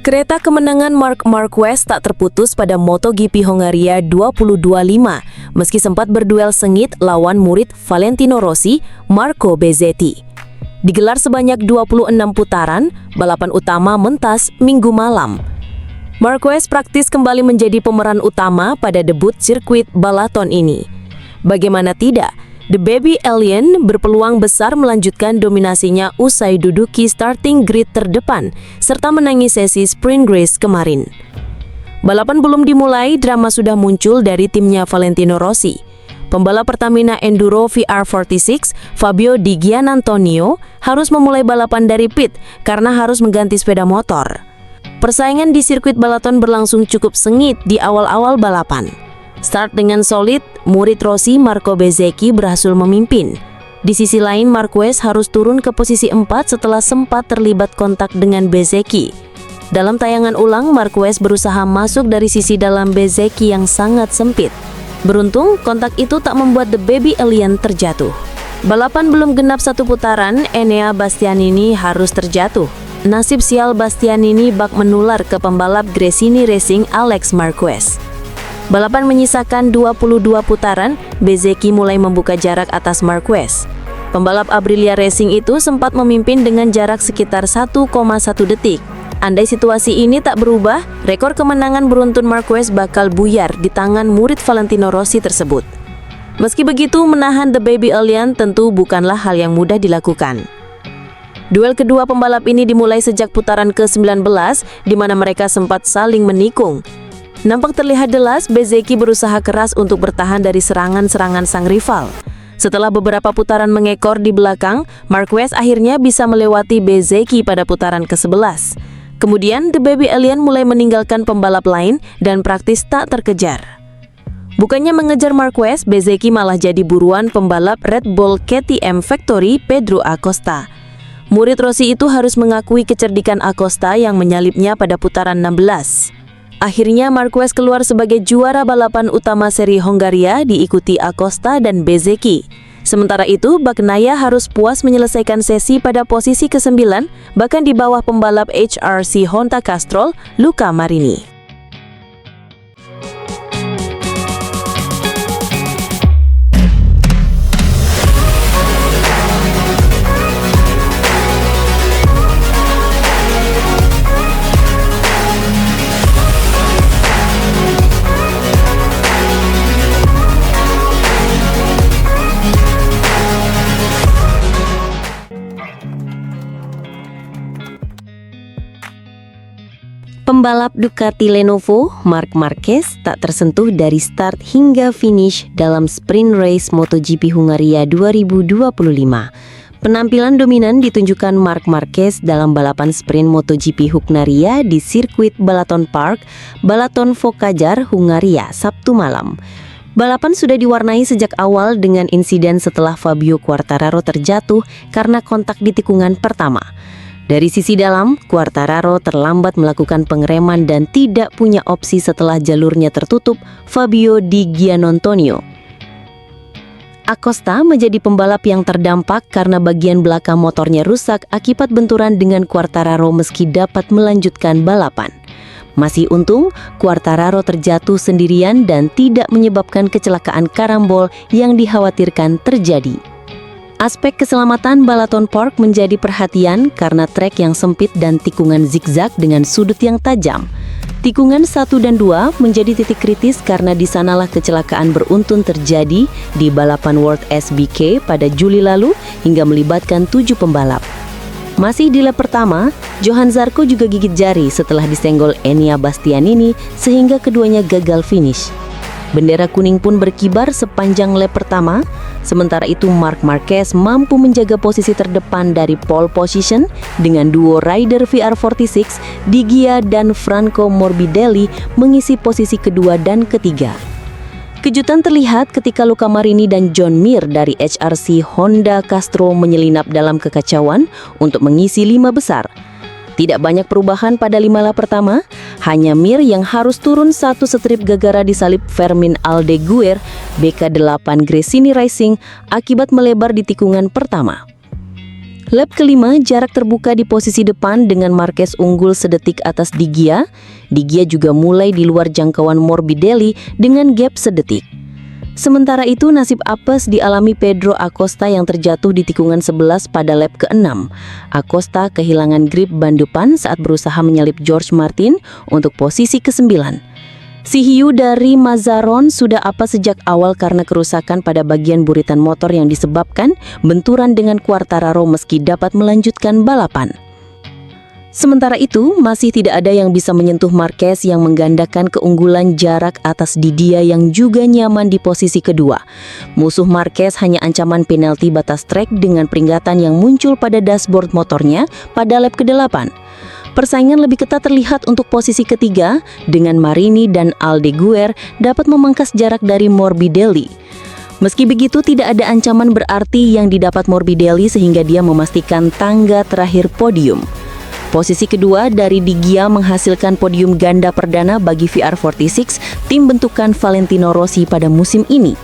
Kereta kemenangan Marc Marquez tak terputus pada MotoGP Hongaria 2025 meski sempat berduel sengit lawan murid Valentino Rossi, Marco Bezzecchi. Digelar sebanyak 26 putaran, balapan utama mentas Minggu malam. Marquez praktis kembali menjadi pemeran utama pada debut sirkuit balaton ini. Bagaimana tidak, The Baby Alien berpeluang besar melanjutkan dominasinya usai duduki starting grid terdepan serta menangi sesi sprint race kemarin. Balapan belum dimulai, drama sudah muncul dari timnya Valentino Rossi. Pembalap Pertamina Enduro VR46, Fabio Di Giannantonio, harus memulai balapan dari pit karena harus mengganti sepeda motor. Persaingan di sirkuit balaton berlangsung cukup sengit di awal-awal balapan. Start dengan solid, murid Rossi Marco Bezzecchi berhasil memimpin. Di sisi lain, Marquez harus turun ke posisi 4 setelah sempat terlibat kontak dengan Bezzecchi. Dalam tayangan ulang, Marquez berusaha masuk dari sisi dalam Bezzecchi yang sangat sempit. Beruntung, kontak itu tak membuat The Baby Alien terjatuh. Balapan belum genap satu putaran, Enea Bastianini harus terjatuh. Nasib sial Bastianini bak menular ke pembalap Gresini Racing Alex Marquez. Balapan menyisakan 22 putaran, Bezzecchi mulai membuka jarak atas Marquez. Pembalap Aprilia Racing itu sempat memimpin dengan jarak sekitar 1,1 detik. Andai situasi ini tak berubah, rekor kemenangan beruntun Marquez bakal buyar di tangan murid Valentino Rossi tersebut. Meski begitu, menahan The Baby Alien tentu bukanlah hal yang mudah dilakukan. Duel kedua pembalap ini dimulai sejak putaran ke-19, di mana mereka sempat saling menikung. Nampak terlihat jelas Bezzecchi berusaha keras untuk bertahan dari serangan-serangan sang rival. Setelah beberapa putaran mengekor di belakang, Marquez akhirnya bisa melewati Bezzecchi pada putaran ke-11. Kemudian, The Baby Alien mulai meninggalkan pembalap lain dan praktis tak terkejar. Bukannya mengejar Marquez, Bezzecchi malah jadi buruan pembalap Red Bull KTM Factory Pedro Acosta. Murid Rossi itu harus mengakui kecerdikan Acosta yang menyalipnya pada putaran 16. Akhirnya Marquez keluar sebagai juara balapan utama seri Hongaria diikuti Acosta dan Bezzecchi. Sementara itu, Bagnaia harus puas menyelesaikan sesi pada posisi ke-9, bahkan di bawah pembalap HRC Honda Castrol, Luca Marini. Pembalap Ducati Lenovo, Marc Marquez, tak tersentuh dari start hingga finish dalam sprint race MotoGP Hongaria 2025. Penampilan dominan ditunjukkan Marc Marquez dalam balapan sprint MotoGP Hongaria di sirkuit Balaton Park, Balaton Focajar, Hongaria, Sabtu malam. Balapan sudah diwarnai sejak awal dengan insiden setelah Fabio Quartararo terjatuh karena kontak di tikungan pertama. Dari sisi dalam, Quartararo terlambat melakukan pengereman dan tidak punya opsi setelah jalurnya tertutup Fabio Di Giannantonio. Acosta menjadi pembalap yang terdampak karena bagian belakang motornya rusak akibat benturan dengan Quartararo meski dapat melanjutkan balapan. Masih untung, Quartararo terjatuh sendirian dan tidak menyebabkan kecelakaan karambol yang dikhawatirkan terjadi. Aspek keselamatan Balaton Park menjadi perhatian karena trek yang sempit dan tikungan zigzag dengan sudut yang tajam. Tikungan 1 dan 2 menjadi titik kritis karena di sanalah kecelakaan beruntun terjadi di balapan World SBK pada Juli lalu hingga melibatkan 7 pembalap. Masih di lap pertama, Johann Zarco juga gigit jari setelah disenggol Enea Bastianini sehingga keduanya gagal finish. Bendera kuning pun berkibar sepanjang lap pertama, sementara itu Marc Marquez mampu menjaga posisi terdepan dari pole position dengan duo rider VR46, Di Gia dan Franco Morbidelli mengisi posisi kedua dan ketiga. Kejutan terlihat ketika Luca Marini dan John Mir dari HRC Honda Castrol menyelinap dalam kekacauan untuk mengisi 5 besar. Tidak banyak perubahan pada 5 lap pertama, hanya Mir yang harus turun satu strip gara-gara disalip Fermin Aldeguer BK8 Gresini Racing akibat melebar di tikungan pertama. Lap kelima, jarak terbuka di posisi depan dengan Marquez unggul sedetik atas Di Gia. Di Gia juga mulai di luar jangkauan Morbidelli dengan gap sedetik. Sementara itu, nasib apes dialami Pedro Acosta yang terjatuh di tikungan 11 pada lap ke-6. Acosta kehilangan grip ban depan saat berusaha menyalip George Martin untuk posisi ke-9. Si hiu dari Mazzaron sudah apes sejak awal karena kerusakan pada bagian buritan motor yang disebabkan benturan dengan Quartararo meski dapat melanjutkan balapan. Sementara itu, masih tidak ada yang bisa menyentuh Marquez yang menggandakan keunggulan jarak atas Didia yang juga nyaman di posisi kedua. Musuh Marquez hanya ancaman penalti batas trek dengan peringatan yang muncul pada dashboard motornya pada lap ke-8. Persaingan lebih ketat terlihat untuk posisi ketiga dengan Marini dan Aldeguer dapat memangkas jarak dari Morbidelli. Meski begitu, tidak ada ancaman berarti yang didapat Morbidelli sehingga dia memastikan tangga terakhir podium. Posisi kedua dari Di Gia menghasilkan podium ganda perdana bagi VR46, tim bentukan Valentino Rossi pada musim ini.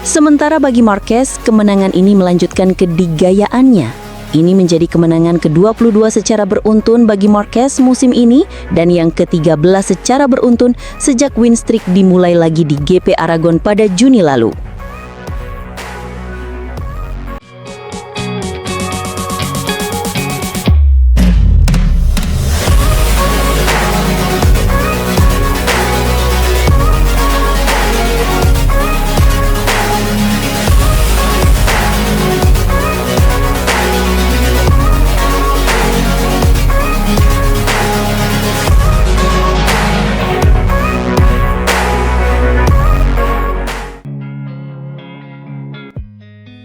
Sementara bagi Marquez, kemenangan ini melanjutkan kedigayaannya. Ini menjadi kemenangan ke-22 secara beruntun bagi Marquez musim ini dan yang ke-13 secara beruntun sejak win streak dimulai lagi di GP Aragon pada Juni lalu.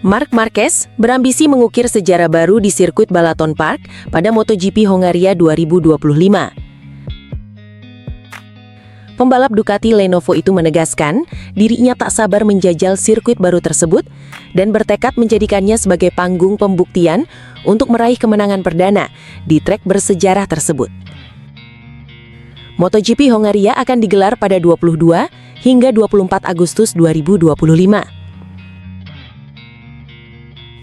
Marc Marquez berambisi mengukir sejarah baru di sirkuit Balaton Park pada MotoGP Hongaria 2025. Pembalap Ducati Lenovo itu menegaskan dirinya tak sabar menjajal sirkuit baru tersebut dan bertekad menjadikannya sebagai panggung pembuktian untuk meraih kemenangan perdana di trek bersejarah tersebut. MotoGP Hongaria akan digelar pada 22 hingga 24 Agustus 2025.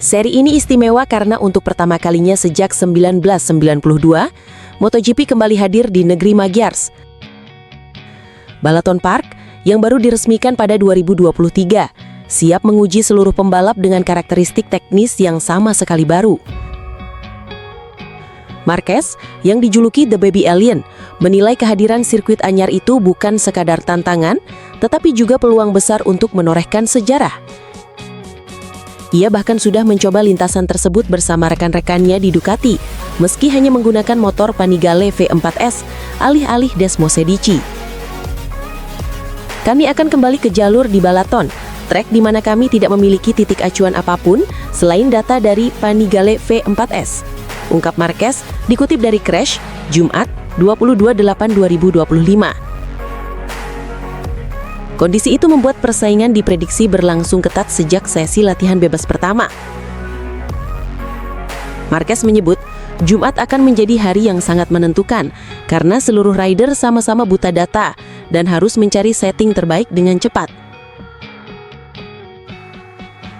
Seri ini istimewa karena untuk pertama kalinya sejak 1992, MotoGP kembali hadir di negeri Magyars. Balaton Park, yang baru diresmikan pada 2023, siap menguji seluruh pembalap dengan karakteristik teknis yang sama sekali baru. Marquez, yang dijuluki The Baby Alien, menilai kehadiran sirkuit anyar itu bukan sekadar tantangan, tetapi juga peluang besar untuk menorehkan sejarah. Ia bahkan sudah mencoba lintasan tersebut bersama rekan-rekannya di Ducati, meski hanya menggunakan motor Panigale V4S, alih-alih Desmosedici. Kami akan kembali ke jalur di Balaton, trek di mana kami tidak memiliki titik acuan apapun selain data dari Panigale V4S. Ungkap Marquez, dikutip dari Crash, Jumat, 22/8/2025. Kondisi itu membuat persaingan diprediksi berlangsung ketat sejak sesi latihan bebas pertama. Marquez menyebut, Jumat akan menjadi hari yang sangat menentukan karena seluruh rider sama-sama buta data dan harus mencari setting terbaik dengan cepat.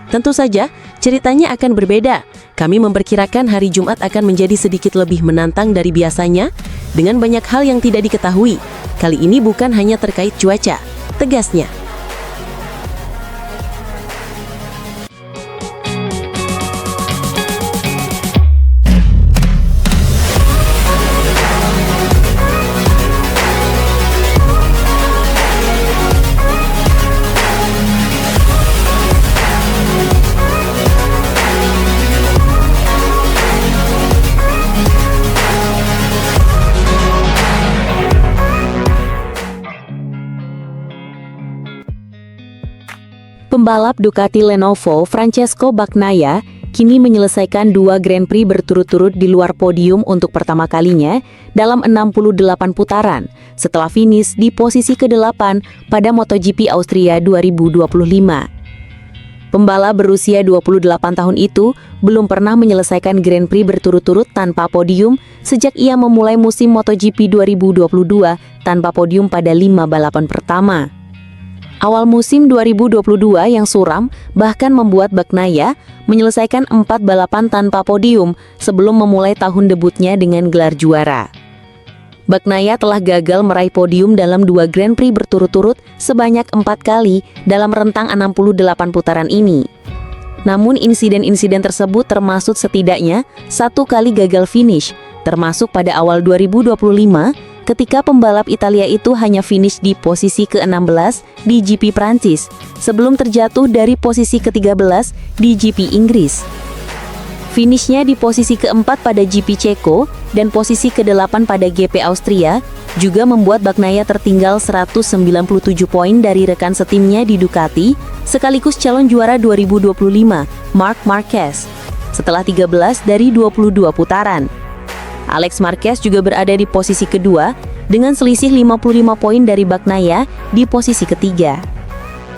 Tentu saja, ceritanya akan berbeda. Kami memperkirakan hari Jumat akan menjadi sedikit lebih menantang dari biasanya dengan banyak hal yang tidak diketahui. Kali ini bukan hanya terkait cuaca, tegasnya. Pembalap Ducati Lenovo Francesco Bagnaia kini menyelesaikan 2 Grand Prix berturut-turut di luar podium untuk pertama kalinya dalam 68 putaran setelah finish di posisi ke-8 pada MotoGP Austria 2025. Pembalap berusia 28 tahun itu belum pernah menyelesaikan Grand Prix berturut-turut tanpa podium sejak ia memulai musim MotoGP 2022 tanpa podium pada 5 balapan pertama. Awal musim 2022 yang suram bahkan membuat Bagnaia menyelesaikan 4 balapan tanpa podium sebelum memulai tahun debutnya dengan gelar juara. Bagnaia telah gagal meraih podium dalam 2 Grand Prix berturut-turut sebanyak 4 kali dalam rentang 68 putaran ini. Namun insiden-insiden tersebut termasuk setidaknya 1 kali gagal finish, termasuk pada awal 2025 ketika pembalap Italia itu hanya finish di posisi ke-16 di GP Prancis sebelum terjatuh dari posisi ke-13 di GP Inggris. Finishnya di posisi ke-4 pada GP Ceko dan posisi ke-8 pada GP Austria juga membuat Bagnaia tertinggal 197 poin dari rekan setimnya di Ducati sekaligus calon juara 2025, Marc Marquez, setelah 13 dari 22 putaran. Alex Marquez juga berada di posisi kedua dengan selisih 55 poin dari Bagnaia di posisi ketiga.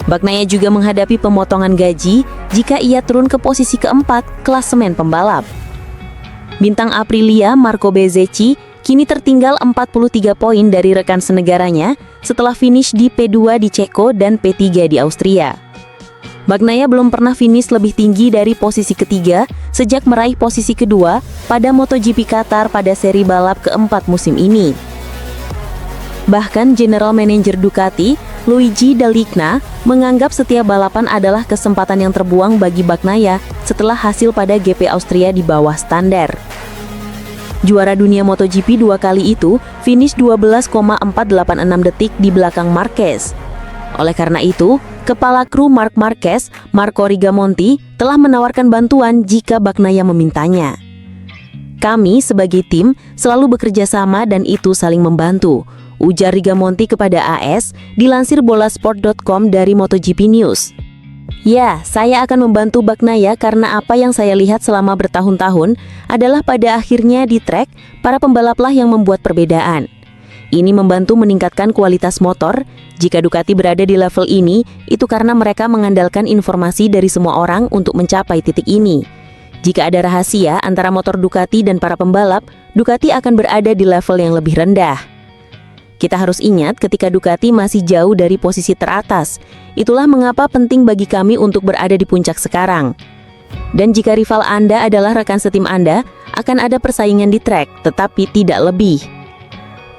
Bagnaia juga menghadapi pemotongan gaji jika ia turun ke posisi keempat klasemen pembalap. Bintang Aprilia Marco Bezzecchi kini tertinggal 43 poin dari rekan senegaranya setelah finish di P2 di Ceko dan P3 di Austria. Bagnaia belum pernah finish lebih tinggi dari posisi ketiga sejak meraih posisi kedua pada MotoGP Qatar pada seri balap keempat musim ini. Bahkan General Manager Ducati, Luigi Dall'Igna, menganggap setiap balapan adalah kesempatan yang terbuang bagi Bagnaia setelah hasil pada GP Austria di bawah standar. Juara dunia MotoGP 2 kali itu finish 12,486 detik di belakang Marquez. Oleh karena itu, Kepala kru Marc Marquez, Marco Rigamonti, telah menawarkan bantuan jika Bagnaia memintanya. Kami sebagai tim selalu bekerja sama dan itu saling membantu, ujar Rigamonti kepada AS, dilansir bolasport.com dari MotoGP News. Ya, saya akan membantu Bagnaia karena apa yang saya lihat selama bertahun-tahun adalah pada akhirnya di trek, para pembalaplah yang membuat perbedaan. Ini membantu meningkatkan kualitas motor. Jika Ducati berada di level ini, itu karena mereka mengandalkan informasi dari semua orang untuk mencapai titik ini. Jika ada rahasia antara motor Ducati dan para pembalap, Ducati akan berada di level yang lebih rendah. Kita harus ingat ketika Ducati masih jauh dari posisi teratas. Itulah mengapa penting bagi kami untuk berada di puncak sekarang. Dan jika rival Anda adalah rekan setim Anda, akan ada persaingan di trek, tetapi tidak lebih.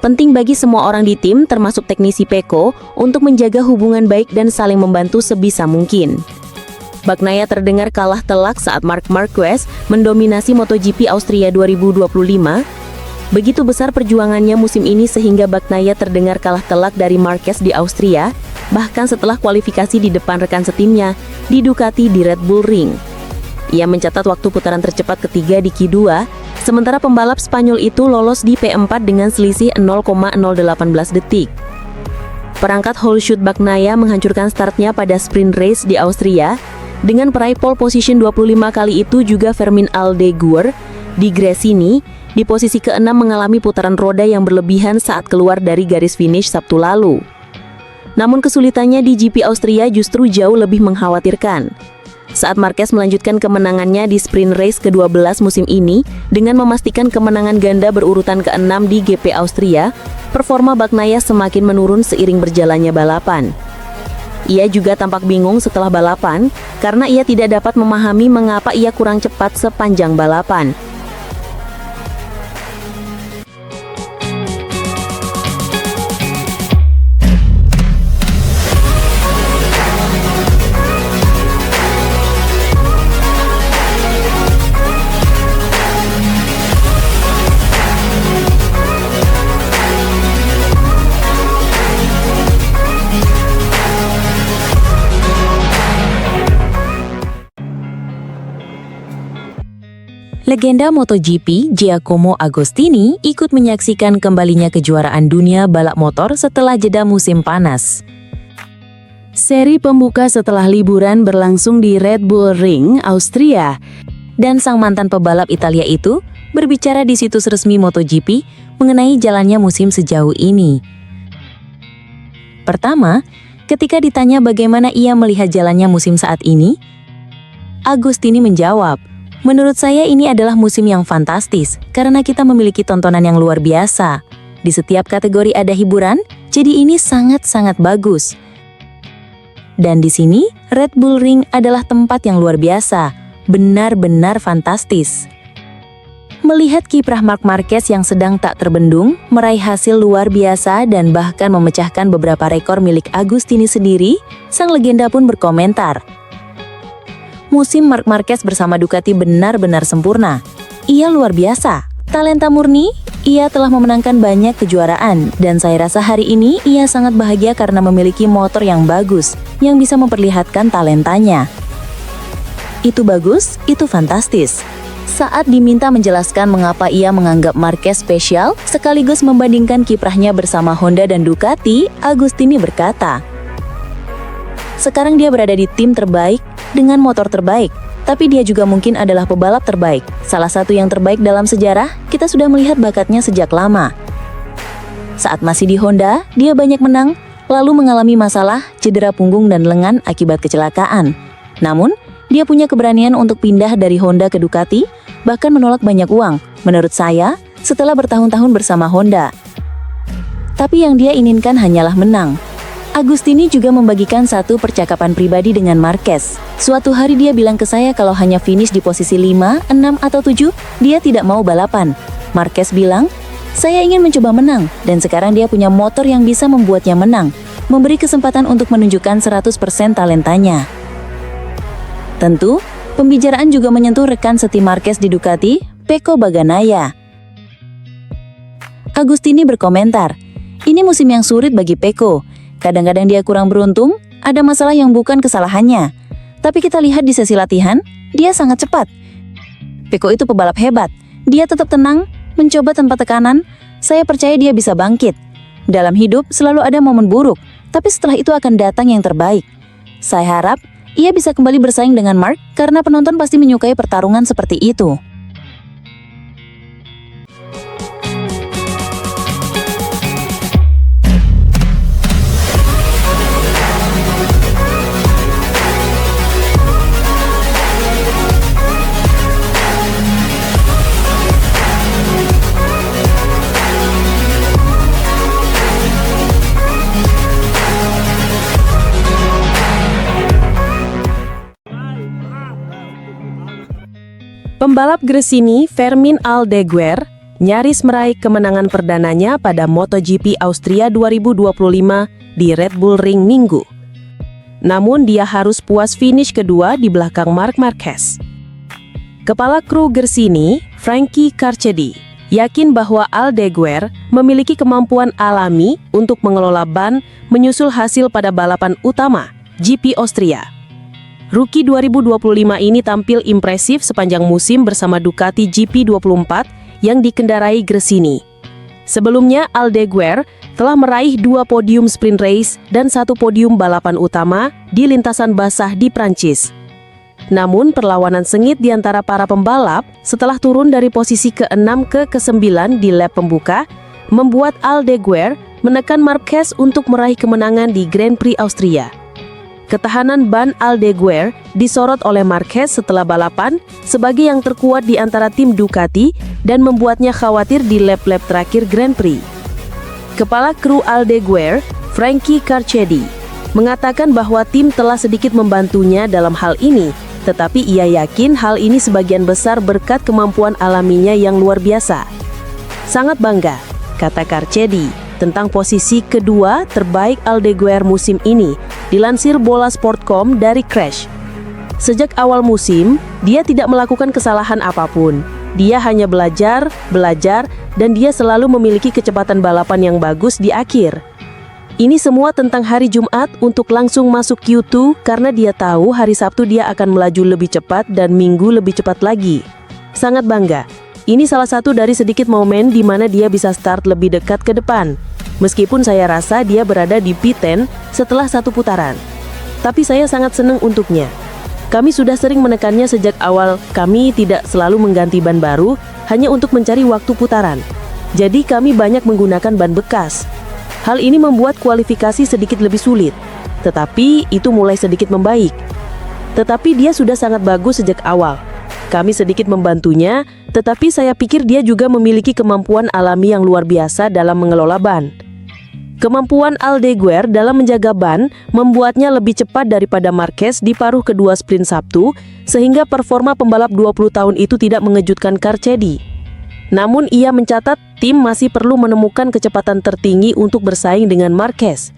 Penting bagi semua orang di tim, termasuk teknisi Pecco, untuk menjaga hubungan baik dan saling membantu sebisa mungkin. Bagnaia terdengar kalah telak saat Marc Marquez mendominasi MotoGP Austria 2025. Begitu besar perjuangannya musim ini sehingga Bagnaia terdengar kalah telak dari Marquez di Austria, bahkan setelah kualifikasi di depan rekan setimnya di Ducati di Red Bull Ring. Ia mencatat waktu putaran tercepat ketiga di Q2, sementara pembalap Spanyol itu lolos di P4 dengan selisih 0,018 detik. Perangkat whole shoot Bagnaia menghancurkan startnya pada sprint race di Austria. Dengan peraih pole position 25 kali itu juga Fermin Aldeguer di Gresini di posisi ke-6 mengalami putaran roda yang berlebihan saat keluar dari garis finish Sabtu lalu. Namun kesulitannya di GP Austria justru jauh lebih mengkhawatirkan. Saat Marquez melanjutkan kemenangannya di sprint race ke-12 musim ini dengan memastikan kemenangan ganda berurutan ke-6 di GP Austria, performa Bagnaia semakin menurun seiring berjalannya balapan. Ia juga tampak bingung setelah balapan karena ia tidak dapat memahami mengapa ia kurang cepat sepanjang balapan. Legenda MotoGP Giacomo Agostini ikut menyaksikan kembalinya kejuaraan dunia balap motor setelah jeda musim panas. Seri pembuka setelah liburan berlangsung di Red Bull Ring, Austria, dan sang mantan pebalap Italia itu berbicara di situs resmi MotoGP mengenai jalannya musim sejauh ini. Pertama, ketika ditanya bagaimana ia melihat jalannya musim saat ini, Agostini menjawab, "Menurut saya ini adalah musim yang fantastis karena kita memiliki tontonan yang luar biasa. Di setiap kategori ada hiburan, jadi ini sangat-sangat bagus. Dan di sini, Red Bull Ring adalah tempat yang luar biasa, benar-benar fantastis. Melihat kiprah Marc Marquez yang sedang tak terbendung, meraih hasil luar biasa dan bahkan memecahkan beberapa rekor milik Agustini sendiri, sang legenda pun berkomentar. Musim Marc Marquez bersama Ducati benar-benar sempurna. Ia luar biasa, talenta murni, ia telah memenangkan banyak kejuaraan, dan saya rasa hari ini ia sangat bahagia karena memiliki motor yang bagus, yang bisa memperlihatkan talentanya. Itu bagus, itu fantastis. Saat diminta menjelaskan mengapa ia menganggap Marquez spesial, sekaligus membandingkan kiprahnya bersama Honda dan Ducati, Agustini berkata, "Sekarang dia berada di tim terbaik, dengan motor terbaik, tapi dia juga mungkin adalah pebalap terbaik. Salah satu yang terbaik dalam sejarah, kita sudah melihat bakatnya sejak lama. Saat masih di Honda, dia banyak menang, lalu mengalami masalah, cedera punggung dan lengan akibat kecelakaan. Namun, dia punya keberanian untuk pindah dari Honda ke Ducati, bahkan menolak banyak uang, menurut saya, setelah bertahun-tahun bersama Honda. Tapi yang dia inginkan hanyalah menang." Agustini juga membagikan satu percakapan pribadi dengan Marquez. Suatu hari dia bilang ke saya kalau hanya finish di posisi 5, 6, atau 7, dia tidak mau balapan. Marquez bilang, "Saya ingin mencoba menang, dan sekarang dia punya motor yang bisa membuatnya menang, memberi kesempatan untuk menunjukkan 100% talentanya." Tentu, pembicaraan juga menyentuh rekan setim Marquez di Ducati, Pecco Bagnaia. Agustini berkomentar, "Ini musim yang sulit bagi Pecco. Kadang-kadang dia kurang beruntung, ada masalah yang bukan kesalahannya. Tapi kita lihat di sesi latihan, dia sangat cepat. Pecco itu pebalap hebat. Dia tetap tenang, mencoba tanpa tekanan. Saya percaya dia bisa bangkit. Dalam hidup selalu ada momen buruk, tapi setelah itu akan datang yang terbaik. Saya harap ia bisa kembali bersaing dengan Marc karena penonton pasti menyukai pertarungan seperti itu." Pembalap Gresini Fermin Aldeguer nyaris meraih kemenangan perdananya pada MotoGP Austria 2025 di Red Bull Ring Minggu. Namun dia harus puas finish kedua di belakang Marc Marquez. Kepala kru Gresini, Frankie Carchedi, yakin bahwa Aldeguer memiliki kemampuan alami untuk mengelola ban menyusul hasil pada balapan utama GP Austria. Rookie 2025 ini tampil impresif sepanjang musim bersama Ducati GP24 yang dikendarai Gresini. Sebelumnya, Aldeguer telah meraih 2 podium sprint race dan 1 podium balapan utama di lintasan basah di Prancis. Namun, perlawanan sengit di antara para pembalap setelah turun dari posisi ke-6 ke ke-9 di lap pembuka membuat Aldeguer menekan Marquez untuk meraih kemenangan di Grand Prix Austria. Ketahanan ban Aldeguer disorot oleh Marquez setelah balapan sebagai yang terkuat di antara tim Ducati dan membuatnya khawatir di lap-lap terakhir Grand Prix. Kepala kru Aldeguer, Frankie Carchedi, mengatakan bahwa tim telah sedikit membantunya dalam hal ini, tetapi ia yakin hal ini sebagian besar berkat kemampuan alaminya yang luar biasa. "Sangat bangga," kata Carchedi, tentang posisi kedua terbaik Aldeguer musim ini, dilansir Bolasport.com dari Crash. Sejak awal musim, dia tidak melakukan kesalahan apapun. Dia hanya belajar, dan dia selalu memiliki kecepatan balapan yang bagus di akhir. Ini semua tentang hari Jumat untuk langsung masuk Q2 karena dia tahu hari Sabtu dia akan melaju lebih cepat dan Minggu lebih cepat lagi. Sangat bangga. Ini salah satu dari sedikit momen di mana dia bisa start lebih dekat ke depan. Meskipun saya rasa dia berada di P10 setelah 1 putaran. Tapi saya sangat senang untuknya. Kami sudah sering menekannya sejak awal, kami tidak selalu mengganti ban baru hanya untuk mencari waktu putaran. Jadi kami banyak menggunakan ban bekas. Hal ini membuat kualifikasi sedikit lebih sulit. Tetapi itu mulai sedikit membaik. Tetapi dia sudah sangat bagus sejak awal. Kami sedikit membantunya, tetapi saya pikir dia juga memiliki kemampuan alami yang luar biasa dalam mengelola ban. Kemampuan Aldeguer dalam menjaga ban membuatnya lebih cepat daripada Marquez di paruh kedua sprint Sabtu, sehingga performa pembalap 20 tahun itu tidak mengejutkan Carchedi. Namun ia mencatat tim masih perlu menemukan kecepatan tertinggi untuk bersaing dengan Marquez.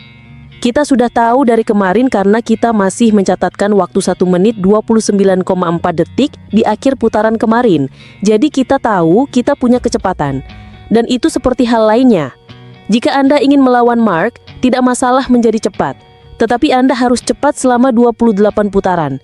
Kita sudah tahu dari kemarin karena kita masih mencatatkan waktu 1 menit 29,4 detik di akhir putaran kemarin. Jadi kita tahu kita punya kecepatan. Dan itu seperti hal lainnya. Jika Anda ingin melawan Mark, tidak masalah menjadi cepat. Tetapi Anda harus cepat selama 28 putaran.